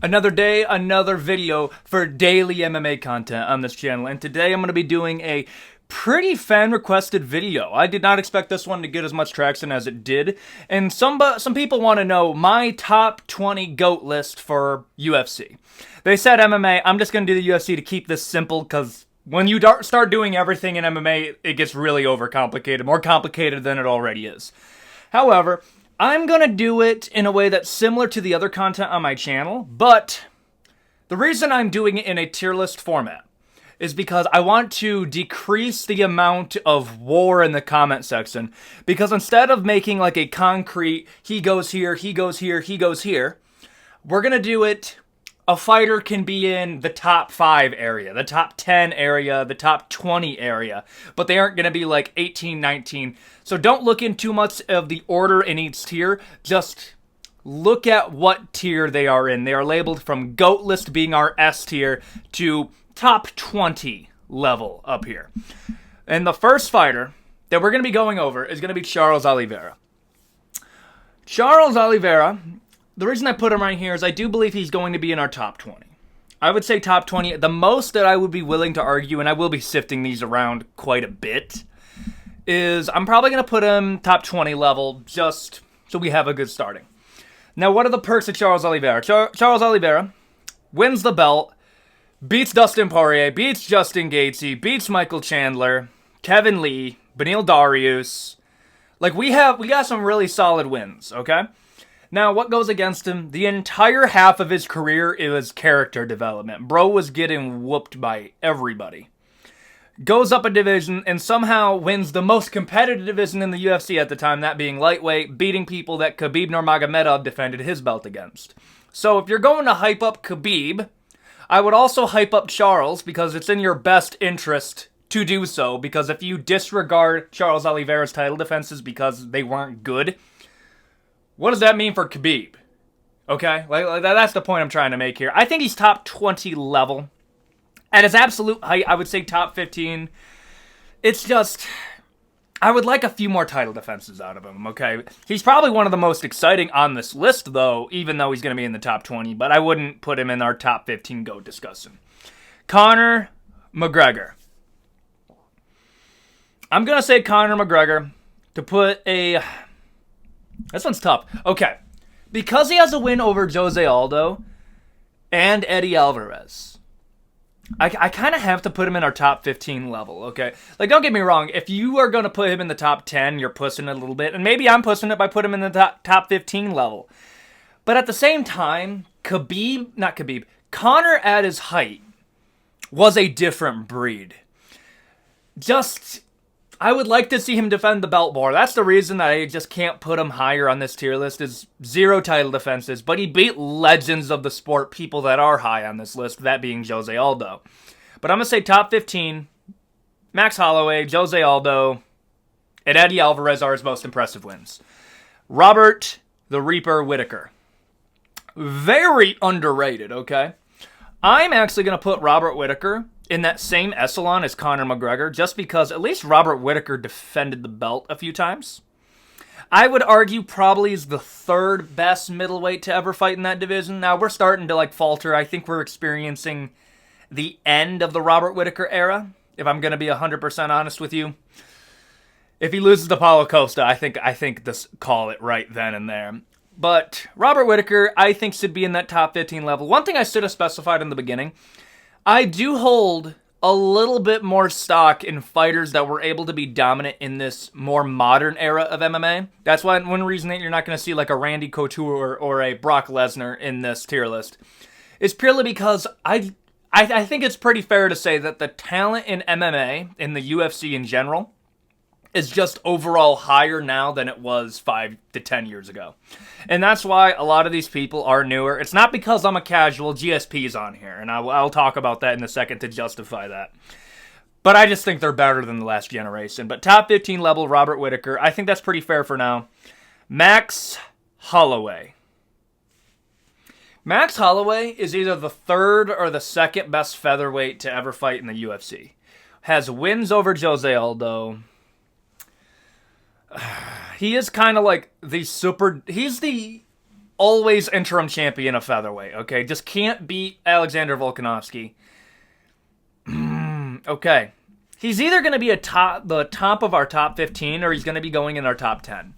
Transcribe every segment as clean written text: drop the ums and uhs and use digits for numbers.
Another day, another video for daily MMA content on this channel, and today I'm going to be doing a pretty fan-requested video. I did not expect this one to get as much traction as it did, and some people want to know my top 20 GOAT list for UFC. They said MMA, I'm just going to do the UFC to keep this simple, because when you start doing everything in MMA, it gets really overcomplicated, more complicated than it already is. However, I'm going to do it in a way that's similar to the other content on my channel, but the reason I'm doing it in a tier list format is because I want to decrease the amount of war in the comment section, because instead of making like a concrete, he goes here, he goes here, he goes here, we're going to do it, a fighter can be in the top 5 area, the top 10 area, the top 20 area, but they aren't going to be like 18, 19. So don't look in too much of the order in each tier. Just look at what tier they are in. They are labeled from GOAT list being our S tier to top 20 level up here. And the first fighter that we're going to be going over is going to be Charles Oliveira. Charles Oliveira, the reason I put him right here is I do believe he's going to be in our top 20. I would say top 20. The most that I would be willing to argue, and I will be sifting these around quite a bit, is I'm probably going to put him top 20 level just so we have a good starting. Now, what are the perks of Charles Oliveira? Charles Oliveira wins the belt, beats Dustin Poirier, beats Justin Gaethje, beats Michael Chandler, Kevin Lee, Beneil Dariush. Like, we got some really solid wins, okay? Now, what goes against him? The entire half of his career, it was character development. Bro was getting whooped by everybody. Goes up a division and somehow wins the most competitive division in the UFC at the time, that being lightweight, beating people that Khabib Nurmagomedov defended his belt against. So if you're going to hype up Khabib, I would also hype up Charles, because it's in your best interest to do so, because if you disregard Charles Oliveira's title defenses because they weren't good, what does that mean for Khabib? Okay? Like that's the point I'm trying to make here. I think he's top 20 level. At his absolute height, I would say top 15. It's just, I would like a few more title defenses out of him, okay? He's probably one of the most exciting on this list, though, even though he's going to be in the top 20, but I wouldn't put him in our top 15 GOAT discussion. Conor McGregor. I'm going to say Conor McGregor to put a... This one's tough. Okay. Because he has a win over Jose Aldo and Eddie Alvarez, I kind of have to put him in our top 15 level, okay? Like, don't get me wrong. If you are going to put him in the top 10, you're pushing it a little bit. And maybe I'm pushing it by putting him in the top 15 level. But at the same time, Conor at his height was a different breed. I would like to see him defend the belt more. That's the reason that I just can't put him higher on this tier list, is 0 title defenses. But he beat legends of the sport, people that are high on this list, that being Jose Aldo. But I'm going to say top 15, Max Holloway, Jose Aldo, and Eddie Alvarez are his most impressive wins. Robert the Reaper Whittaker. Very underrated, okay? I'm actually going to put Robert Whittaker in that same echelon as Conor McGregor, just because at least Robert Whittaker defended the belt a few times. I would argue probably is the 3rd best middleweight to ever fight in that division. Now, we're starting to falter. I think we're experiencing the end of the Robert Whittaker era, if I'm going to be 100% honest with you. If he loses to Paulo Costa, I think this call it right then and there. But Robert Whittaker, I think, should be in that top 15 level. One thing I should have specified in the beginning, I do hold a little bit more stock in fighters that were able to be dominant in this more modern era of MMA. That's why one reason that you're not going to see like a Randy Couture or a Brock Lesnar in this tier list is purely because I think it's pretty fair to say that the talent in MMA, in the UFC in general, is just overall higher now than it was 5 to 10 years ago. And that's why a lot of these people are newer. It's not because I'm a casual. GSP's on here, and I'll talk about that in a second to justify that. But I just think they're better than the last generation. But top 15 level, Robert Whittaker, I think that's pretty fair for now. Max Holloway. Max Holloway is either the 3rd or the 2nd best featherweight to ever fight in the UFC. Has wins over Jose Aldo. He is kind of like he's the always interim champion of featherweight, okay? Just can't beat Alexander Volkanovski. Okay. He's either going to be the top of our top 15 or he's going to be going in our top 10.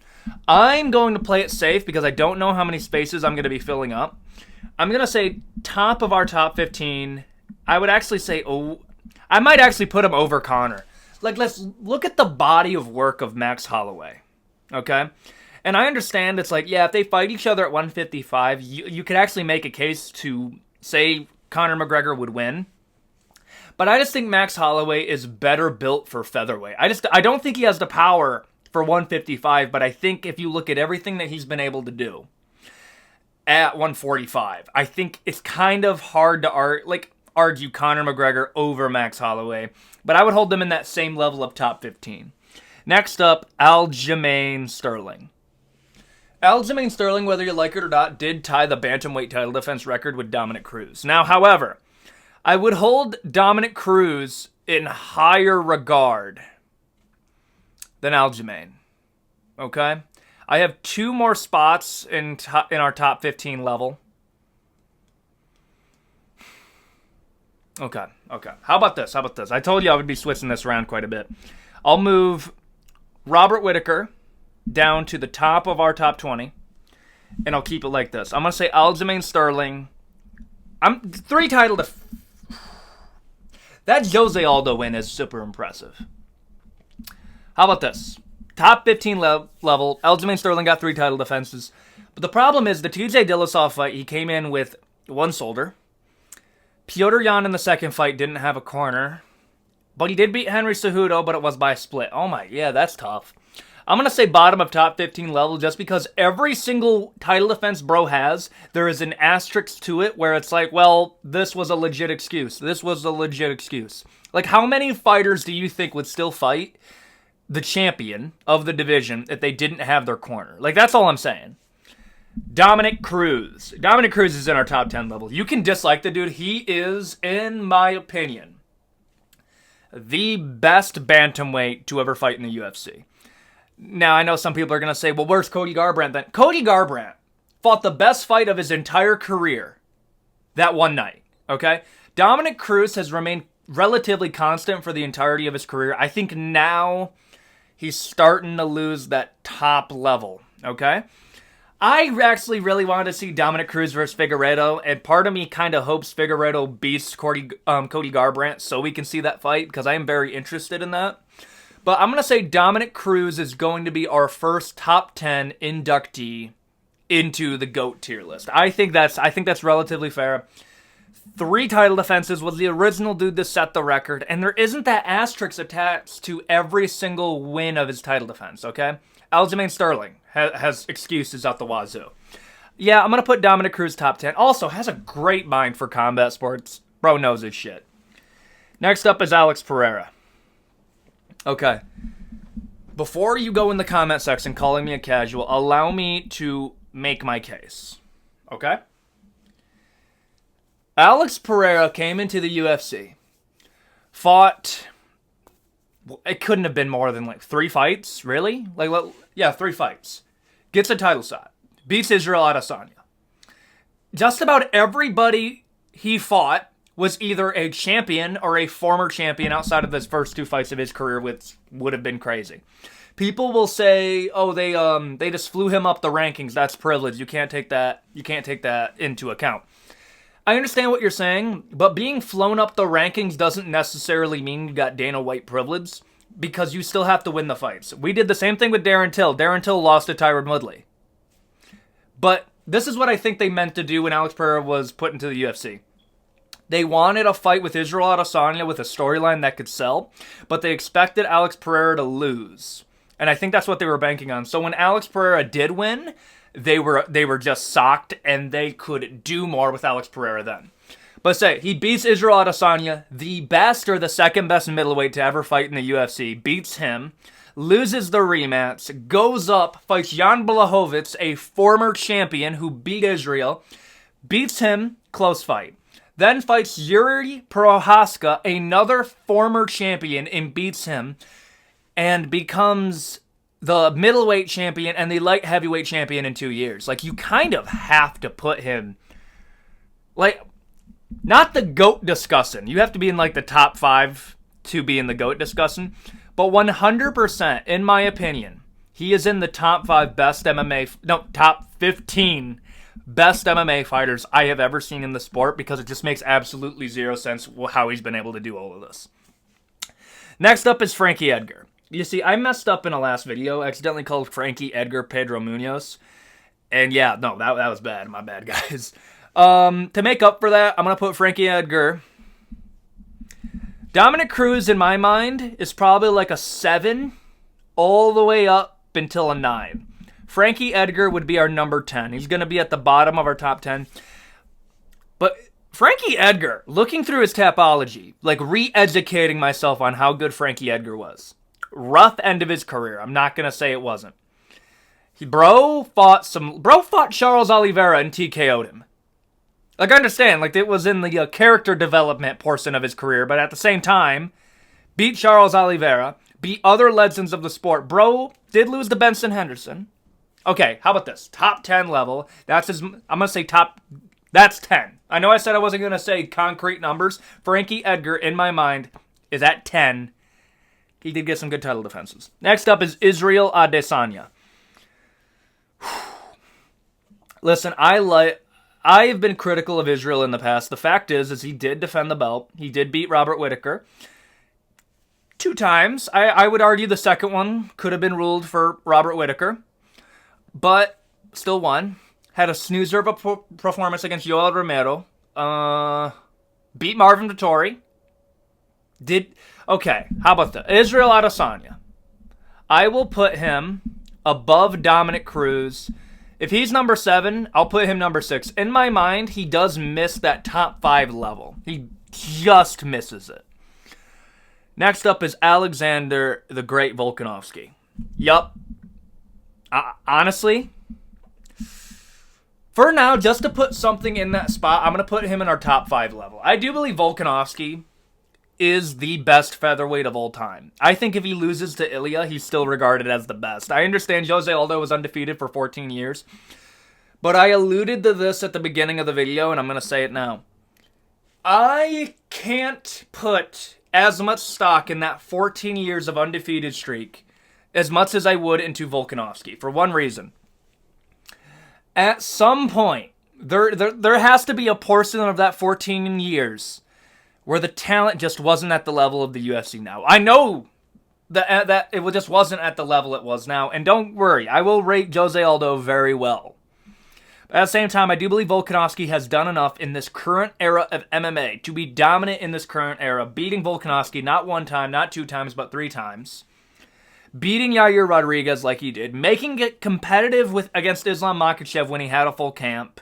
I'm going to play it safe because I don't know how many spaces I'm going to be filling up. I'm going to say top of our top 15. I would actually say, I might actually put him over Conor. Like, let's look at the body of work of Max Holloway, okay? And I understand it's like, yeah, if they fight each other at 155, you could actually make a case to say Conor McGregor would win. But I just think Max Holloway is better built for featherweight. I don't think he has the power for 155, but I think if you look at everything that he's been able to do at 145, I think it's kind of hard to argue Conor McGregor over Max Holloway, but I would hold them in that same level of top 15. Next up, Aljamain Sterling. Aljamain Sterling, whether you like it or not, did tie the bantamweight title defense record with Dominic Cruz. Now, however, I would hold Dominic Cruz in higher regard than Aljamain. Okay? I have 2 more spots in our top 15 level. Okay. How about this? I told you I would be switching this around quite a bit. I'll move Robert Whittaker down to the top of our top 20, and I'll keep it like this. I'm going to say Aljamain Sterling. 3 title That Jose Aldo win is super impressive. How about this? Top 15 level, Aljamain Sterling got 3 title defenses. But the problem is the TJ Dillashaw fight, he came in with 1 shoulder. Petr Yan in the second fight didn't have a corner. But he did beat Henry Cejudo, but it was by a split. Oh my, yeah, that's tough. I'm going to say bottom of top 15 level just because every single title defense bro has, there is an asterisk to it where it's like, well, this was a legit excuse. This was a legit excuse. Like, how many fighters do you think would still fight the champion of the division if they didn't have their corner? Like, that's all I'm saying. Dominic Cruz. Dominic Cruz is in our top 10 level. You can dislike the dude. He is, in my opinion, the best bantamweight to ever fight in the UFC. Now, I know some people are going to say, well, where's Cody Garbrandt then? Cody Garbrandt fought the best fight of his entire career that one night, okay? Dominic Cruz has remained relatively constant for the entirety of his career. I think now he's starting to lose that top level, okay? I actually really wanted to see Dominic Cruz versus Figueiredo, and part of me kind of hopes Figueiredo beats Cody Garbrandt so we can see that fight, because I am very interested in that. But I'm going to say Dominic Cruz is going to be our first top 10 inductee into the GOAT tier list. I think that's relatively fair. 3 title defenses, was the original dude to set the record, and there isn't that asterisk attached to every single win of his title defense, okay? Aljamain Sterling has excuses out the wazoo. Yeah, I'm going to put Dominic Cruz top 10. Also, has a great mind for combat sports. Bro knows his shit. Next up is Alex Pereira. Okay. Before you go in the comment section calling me a casual, allow me to make my case. Okay? Alex Pereira came into the UFC, fought, it couldn't have been more than like 3 fights, really? 3 fights. Gets a title shot. Beats Israel Adesanya. Just about everybody he fought was either a champion or a former champion outside of his first 2 fights of his career, which would have been crazy. People will say, "Oh, they just flew him up the rankings. That's privilege. You can't take that into account." I understand what you're saying, but being flown up the rankings doesn't necessarily mean you got Dana White privilege, because you still have to win the fights. We did the same thing with Darren Till. Darren Till lost to Tyron Woodley. But this is what I think they meant to do when Alex Pereira was put into the UFC. They wanted a fight with Israel Adesanya with a storyline that could sell, but they expected Alex Pereira to lose. And I think that's what they were banking on. So when Alex Pereira did win, they were just shocked, and they could do more with Alex Pereira then. But say, he beats Israel Adesanya, the best or the second best middleweight to ever fight in the UFC, beats him, loses the rematch, goes up, fights Jan Blachowicz, a former champion who beat Israel, beats him, close fight. Then fights Yuri Prohaska, another former champion, and beats him, and becomes the middleweight champion and the light heavyweight champion in 2 years. Like, you kind of have to put him, like, not the GOAT discussion. You have to be in, like, the top 5 to be in the GOAT discussion. But 100%, in my opinion, he is in the top 5 best top 15 best MMA fighters I have ever seen in the sport, because it just makes absolutely zero sense how he's been able to do all of this. Next up is Frankie Edgar. You see, I messed up in a last video, accidentally called Frankie Edgar Pedro Munoz. And yeah, no, that was bad. My bad, guys. To make up for that, I'm going to put Frankie Edgar. Dominic Cruz, in my mind, is probably like a 7 all the way up until a 9. Frankie Edgar would be our number 10. He's going to be at the bottom of our top 10. But Frankie Edgar, looking through his Tapology, like re-educating myself on how good Frankie Edgar was. Rough end of his career. I'm not going to say it wasn't. Bro fought Charles Oliveira and TKO'd him. Like, I understand, like, it was in the character development portion of his career, but at the same time, beat Charles Oliveira, beat other legends of the sport. Bro did lose to Benson Henderson. Okay, how about this? Top 10 level. I'm going to say that's 10. I know I said I wasn't going to say concrete numbers. Frankie Edgar, in my mind, is at 10. He did get some good title defenses. Next up is Israel Adesanya. Listen, I have been critical of Israel in the past. The fact is he did defend the belt. He did beat Robert Whittaker 2 times. I would argue the second one could have been ruled for Robert Whittaker, but still won. Had a snoozer of a performance against Yoel Romero. Beat Marvin Vettori. Okay, how about that? Israel Adesanya. I will put him above Dominic Cruz. If he's number 7, I'll put him number 6. In my mind, he does miss that top 5 level. He just misses it. Next up is Alexander the Great Volkanovski. Yup. Honestly, for now, just to put something in that spot, I'm going to put him in our top 5 level. I do believe Volkanovski is the best featherweight of all time. I think if he loses to Ilya, he's still regarded as the best. I understand Jose Aldo was undefeated for 14 years, but I alluded to this at the beginning of the video, and I'm going to say it now. I can't put as much stock in that 14 years of undefeated streak as much as I would into Volkanovski, for one reason. At some point, there has to be a portion of that 14 years where the talent just wasn't at the level of the UFC now. I know that it just wasn't at the level it was now, and don't worry, I will rate Jose Aldo very well. But at the same time, I do believe Volkanovski has done enough in this current era of MMA to be dominant in this current era, beating Volkanovski not 1 time, not 2 times, but 3 times. Beating Yair Rodriguez like he did, making it competitive against Islam Makhachev when he had a full camp.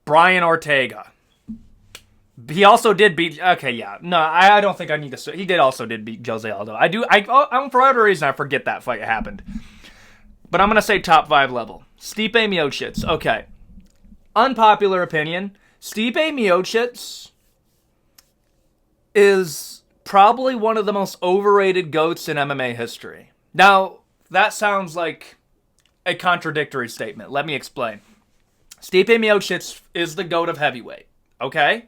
Brian Ortega. He also did beat... Okay, yeah. No, I don't think I need to... He did beat Jose Aldo. For whatever reason, I forget that fight happened. But I'm going to say top 5 level. Stipe Miocic. Okay. Unpopular opinion. Stipe Miocic is probably one of the most overrated GOATs in MMA history. Now, that sounds like a contradictory statement. Let me explain. Stipe Miocic is the GOAT of heavyweight. Okay?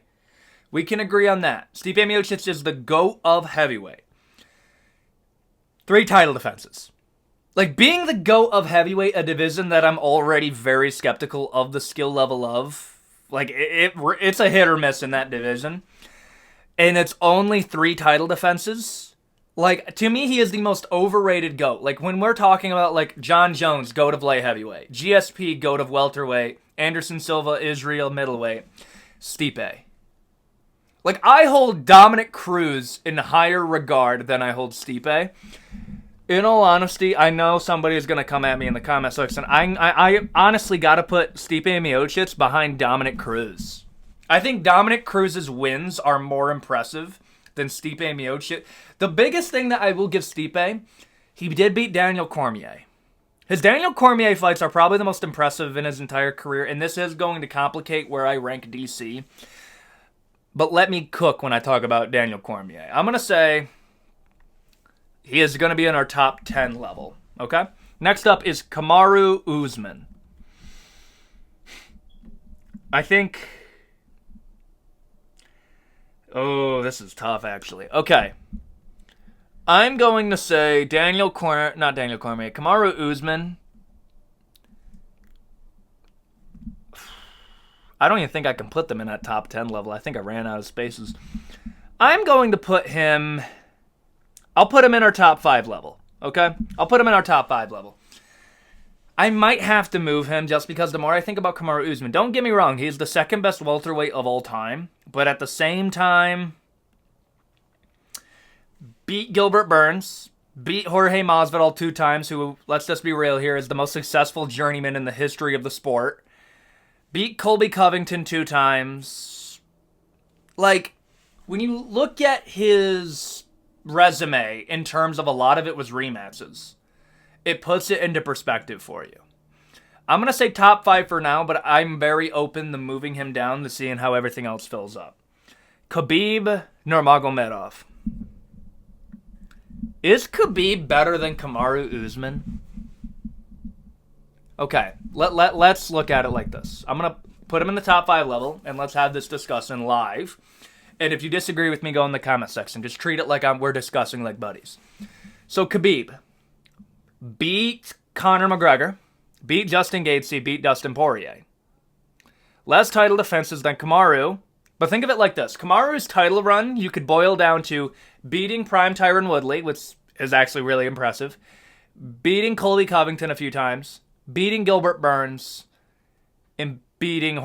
We can agree on that. Stipe Miocic is the GOAT of heavyweight. 3 title defenses. Like, being the GOAT of heavyweight, a division that I'm already very skeptical of the skill level of. Like, it's a hit or miss in that division. And it's only 3 title defenses. Like, to me, he is the most overrated GOAT. Like, when we're talking about, like, John Jones, GOAT of light heavyweight. GSP, GOAT of welterweight. Anderson Silva, Israel, middleweight. Stipe. Like, I hold Dominic Cruz in higher regard than I hold Stipe. In all honesty, I know somebody is going to come at me in the comment section. I honestly got to put Stipe Miocic behind Dominic Cruz. I think Dominic Cruz's wins are more impressive than Stipe Miocic. The biggest thing that I will give Stipe, he did beat Daniel Cormier. His Daniel Cormier fights are probably the most impressive in his entire career, and this is going to complicate where I rank DC. But let me cook when I talk about Daniel Cormier. I'm going to say he is going to be in our top 10 level. Okay? Next up is Kamaru Usman. I think... Oh, this is tough, actually. Okay. I'm going to say Kamaru Usman. I don't even think I can put them in that top 10 level. I think I ran out of spaces. I'm going to put him... I'll put him in our top 5 level. Okay? I'll put him in our top 5 level. I might have to move him just because the more I think about Kamaru Usman, don't get me wrong, he's the second best welterweight of all time. But at the same time, beat Gilbert Burns, beat Jorge Masvidal 2 times, who, let's just be real here, is the most successful journeyman in the history of the sport. Beat Colby Covington 2 times. Like, when you look at his resume in terms of a lot of it was rematches, it puts it into perspective for you. I'm going to say top 5 for now, but I'm very open to moving him down to seeing how everything else fills up. Khabib Nurmagomedov. Is Khabib better than Kamaru Usman? Okay, let's look at it like this. I'm going to put him in the top 5 level, and let's have this discussion live. And if you disagree with me, go in the comment section. Just treat it like we're discussing like buddies. So Khabib beat Conor McGregor, beat Justin Gaethje, beat Dustin Poirier. Less title defenses than Kamaru, but think of it like this. Kamaru's title run, you could boil down to beating Prime Tyron Woodley, which is actually really impressive, beating Colby Covington a few times, beating Gilbert Burns, and beating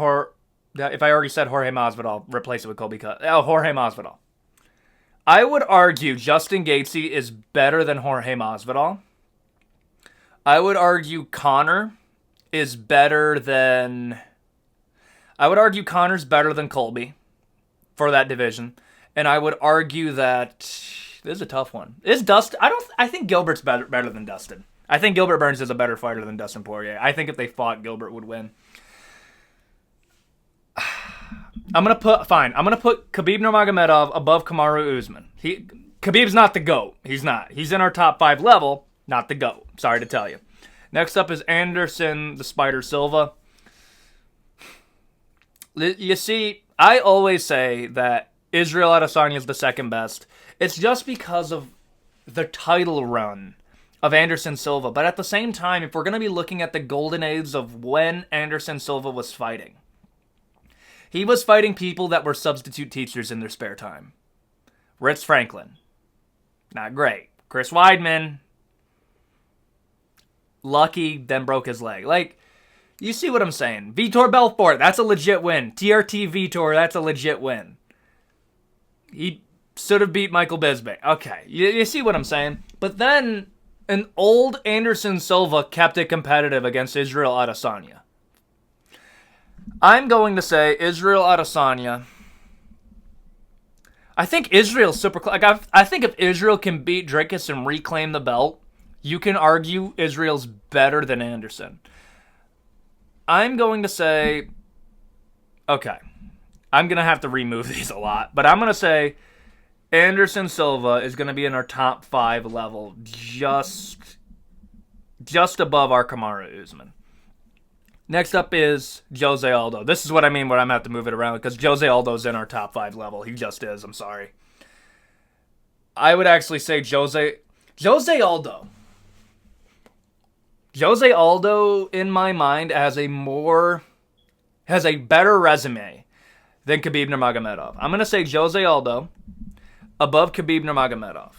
if I already said Jorge Masvidal, replace it with Jorge Masvidal. I would argue Justin Gaethje is better than Jorge Masvidal. I would argue Conor is better than... I would argue Conor's better than Colby for that division. And I would argue that... This is a tough one. I think Gilbert's better than Dustin. I think Gilbert Burns is a better fighter than Dustin Poirier. I think if they fought, Gilbert would win. I'm going to put Khabib Nurmagomedov above Kamaru Usman. Khabib's not the GOAT. He's not. He's in our top 5 level, not the GOAT. Sorry to tell you. Next up is Anderson the Spider Silva. You see, I always say that Israel Adesanya is the second best. It's just because of the title run of Anderson Silva. But at the same time, if we're going to be looking at the golden age of when Anderson Silva was fighting, he was fighting people that were substitute teachers in their spare time. Ritz Franklin, not great. Chris Weidman, lucky, then broke his leg. Like, you see what I'm saying. Vitor Belfort, that's a legit win. TRT Vitor, that's a legit win. He should have beat Michael Bisping. Okay, you see what I'm saying? But then, an old Anderson Silva kept it competitive against Israel Adesanya. I'm going to say Israel Adesanya. I think Israel's super close. Like, I think if Israel can beat Dricus and reclaim the belt, you can argue Israel's better than Anderson. I'm going to say... Okay. I'm going to have to remove these a lot. But I'm going to say Anderson Silva is going to be in our top 5 level. Just above our Kamaru Usman. Next up is Jose Aldo. This is what I mean where I'm going to have to move it around, because Jose Aldo's in our top 5 level. He just is. I'm sorry. I would actually say Jose Aldo. Jose Aldo, in my mind, has a better resume than Khabib Nurmagomedov. I'm going to say Jose Aldo above Khabib Nurmagomedov.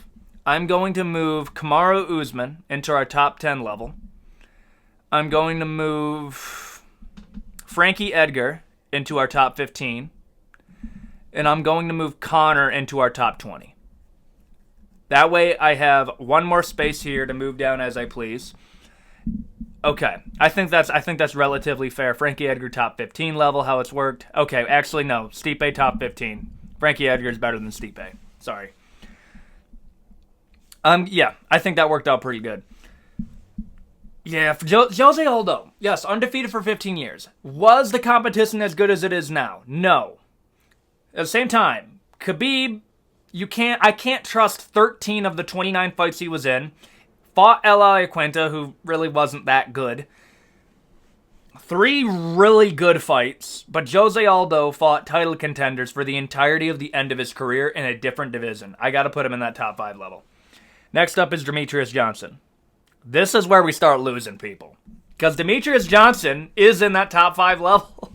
I'm going to move Kamaru Usman into our top 10 level. I'm going to move Frankie Edgar into our top 15. And I'm going to move Conor into our top 20. That way I have one more space here to move down as I please. Okay, I think that's relatively fair. Frankie Edgar top 15 level, how it's worked. Okay, actually no, Stipe top 15. Frankie Edgar is better than Stipe. Sorry. Yeah, I think that worked out pretty good. Yeah, for Jose Aldo, yes, undefeated for 15 years. Was the competition as good as it is now? No. At the same time, Khabib, I can't trust 13 of the 29 fights he was in. Fought Ella Quinta, who really wasn't that good. 3 really good fights, but Jose Aldo fought title contenders for the entirety of the end of his career in a different division. I gotta put him in that top 5 level. Next up is Demetrius Johnson. This is where we start losing people. Because Demetrius Johnson is in that top 5 level.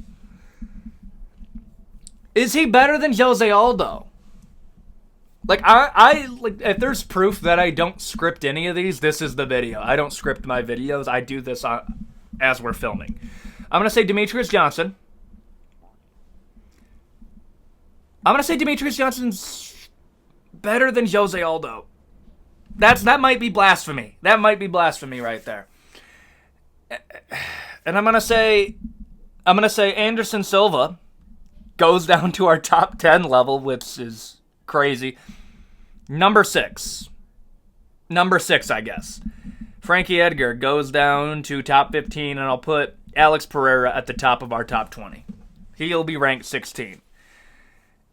Is he better than Jose Aldo? Like, like, if there's proof that I don't script any of these, this is the video. I don't script my videos. I do this as we're filming. I'm going to say Demetrius Johnson. I'm going to say Demetrius Johnson's better than Jose Aldo. That might be blasphemy. That might be blasphemy right there. And I'm going to say Anderson Silva goes down to our top 10 level, which is crazy. Number 6, I guess. Frankie Edgar goes down to top 15, and I'll put Alex Pereira at the top of our top 20. He'll be ranked 16.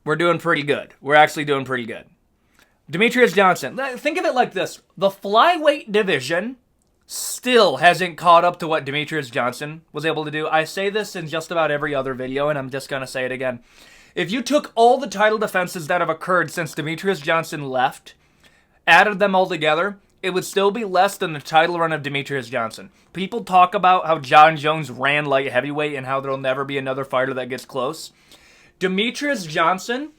We're doing pretty good. We're actually doing pretty good. Demetrius Johnson. Think of it like this. The flyweight division still hasn't caught up to what Demetrius Johnson was able to do. I say this in just about every other video, and I'm just going to say it again. If you took all the title defenses that have occurred since Demetrius Johnson left, added them all together, it would still be less than the title run of Demetrius Johnson. People talk about how John Jones ran light heavyweight and how there'll never be another fighter that gets close. Demetrius Johnson,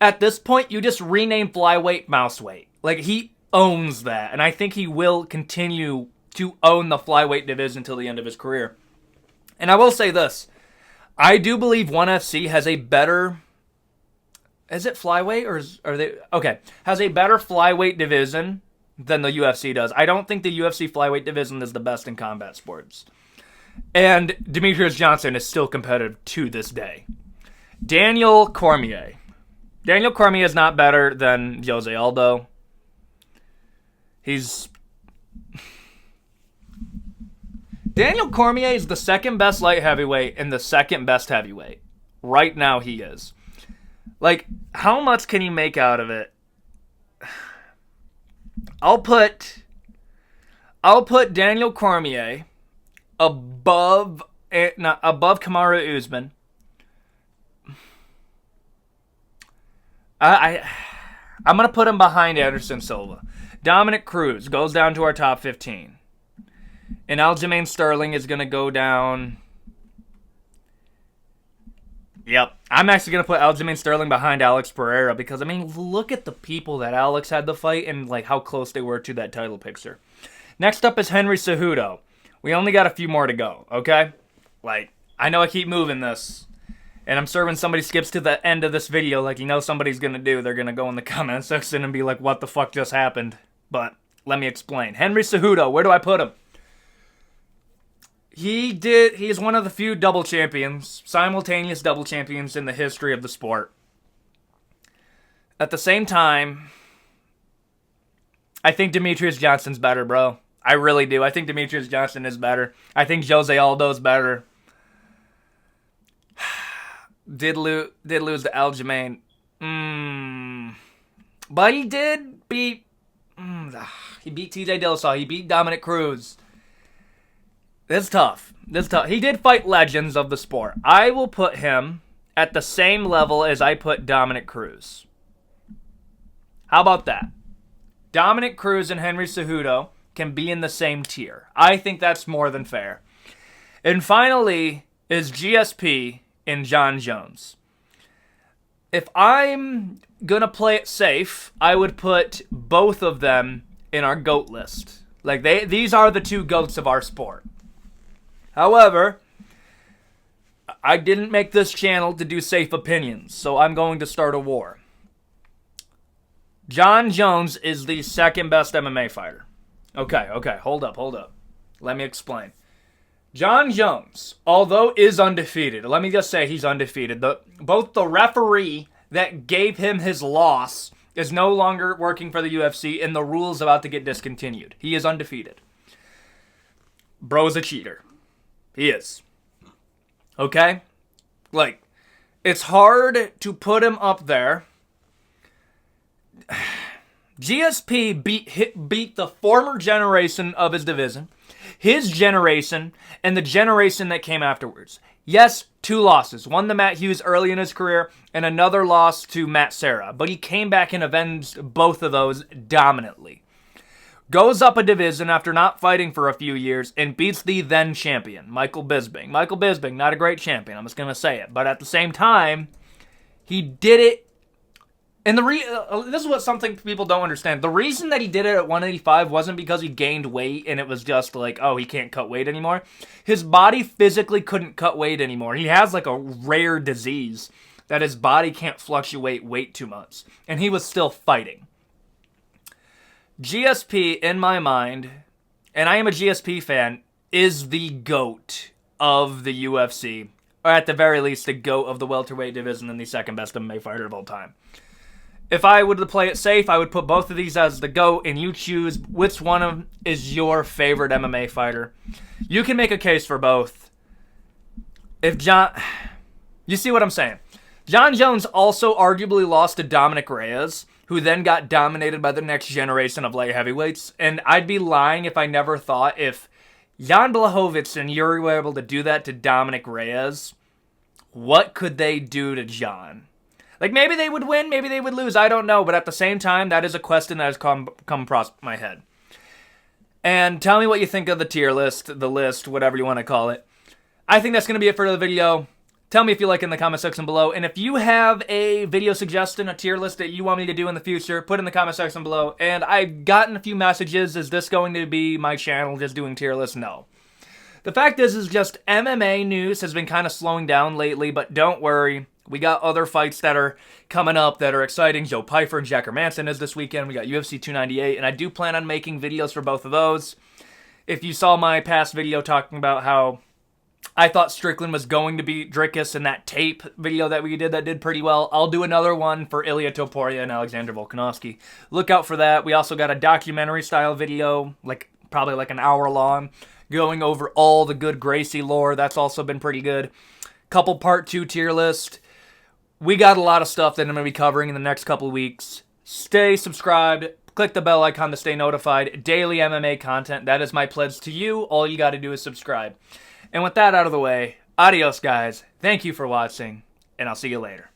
at this point, you just rename flyweight mouseweight. Like, he owns that, and I think he will continue to own the flyweight division until the end of his career. And I will say this. I do believe ONE FC has a better... Is it flyweight, or are they... Okay, has a better flyweight division than the UFC does. I don't think the UFC flyweight division is the best in combat sports. And Demetrius Johnson is still competitive to this day. Daniel Cormier. Daniel Cormier is not better than Jose Aldo. Daniel Cormier is the second best light heavyweight and the second best heavyweight. Right now he is. Like, how much can you make out of it? I'll put Daniel Cormier above Kamaru Usman. I'm going to put him behind Anderson Silva. Dominic Cruz goes down to our top 15. And Aljamain Sterling is going to go down... Yep. I'm actually going to put Aljamain Sterling behind Alex Pereira because, I mean, look at the people that Alex had to fight and, like, how close they were to that title picture. Next up is Henry Cejudo. We only got a few more to go, okay? Like, I know I keep moving this. And I'm sure when somebody skips to the end of this video, like you know somebody's going to do, they're going to go in the comment section and be like, what the fuck just happened? But let me explain. Henry Cejudo, where do I put him? He is one of the few double champions, simultaneous double champions in the history of the sport. At the same time, I think Demetrius Johnson's better, bro. I really do. I think Demetrius Johnson is better. I think Jose Aldo's better. Did lose to Aljamain. But he did beat... he beat TJ Dillashaw. He beat Dominic Cruz. This is tough. He did fight legends of the sport. I will put him at the same level as I put Dominic Cruz. How about that? Dominic Cruz and Henry Cejudo can be in the same tier. I think that's more than fair. And finally is GSP and John Jones. If I'm going to play it safe, I would put both of them in our GOAT list. Like, these are the two GOATs of our sport. However, I didn't make this channel to do safe opinions, so I'm going to start a war. John Jones is the second best MMA fighter. Okay, hold up. Let me explain. John Jones, although is undefeated, let me just say he's undefeated. Both the referee that gave him his loss is no longer working for the UFC, and the rule's about to get discontinued. He is undefeated. Bro's a cheater. He is. Okay? Like, it's hard to put him up there. GSP beat the former generation of his division, his generation, and the generation that came afterwards. Yes, 2 losses. One to Matt Hughes early in his career, and another loss to Matt Serra. But he came back and avenged both of those dominantly. Goes up a division after not fighting for a few years and beats the then champion, Michael Bisping. Michael Bisping, not a great champion, I'm just going to say it. But at the same time, he did it. And this is what something people don't understand. The reason that he did it at 185 wasn't because he gained weight and it was just like, oh, he can't cut weight anymore. His body physically couldn't cut weight anymore. He has like a rare disease that his body can't fluctuate weight too much. And he was still fighting. GSP, in my mind, and I am a GSP fan, is the GOAT of the UFC. Or at the very least, the GOAT of the welterweight division and the second best MMA fighter of all time. If I would play it safe, I would put both of these as the GOAT, and you choose which one of them is your favorite MMA fighter. You can make a case for both. You see what I'm saying? John Jones also arguably lost to Dominic Reyes, who then got dominated by the next generation of light heavyweights, and I'd be lying if I never thought if Jan Blachowicz and Yuri were able to do that to Dominic Reyes, what could they do to John? Like, maybe they would win, maybe they would lose, I don't know. But at the same time, that is a question that has come across my head. And tell me what you think of the tier list, the list, whatever you want to call it. I think that's going to be it for the video. Tell me if you like in the comment section below. And if you have a video suggestion, a tier list that you want me to do in the future, put in the comment section below. And I've gotten a few messages. Is this going to be my channel just doing tier lists? No. The fact is just MMA news has been kind of slowing down lately, but don't worry. We got other fights that are coming up that are exciting. Joe Pyfer and Jack Hermanson is this weekend. We got UFC 298, and I do plan on making videos for both of those. If you saw my past video talking about how I thought Strickland was going to beat Dricus in that tape video that we did that did pretty well, I'll do another one for Ilya Topuria and Alexander Volkanovski. Look out for that. We also got a documentary-style video, probably like an hour long, going over all the good Gracie lore. That's also been pretty good. Couple part 2 tier list. We got a lot of stuff that I'm going to be covering in the next couple of weeks. Stay subscribed. Click the bell icon to stay notified. Daily MMA content. That is my pledge to you. All you got to do is subscribe. And with that out of the way, adios, guys. Thank you for watching, and I'll see you later.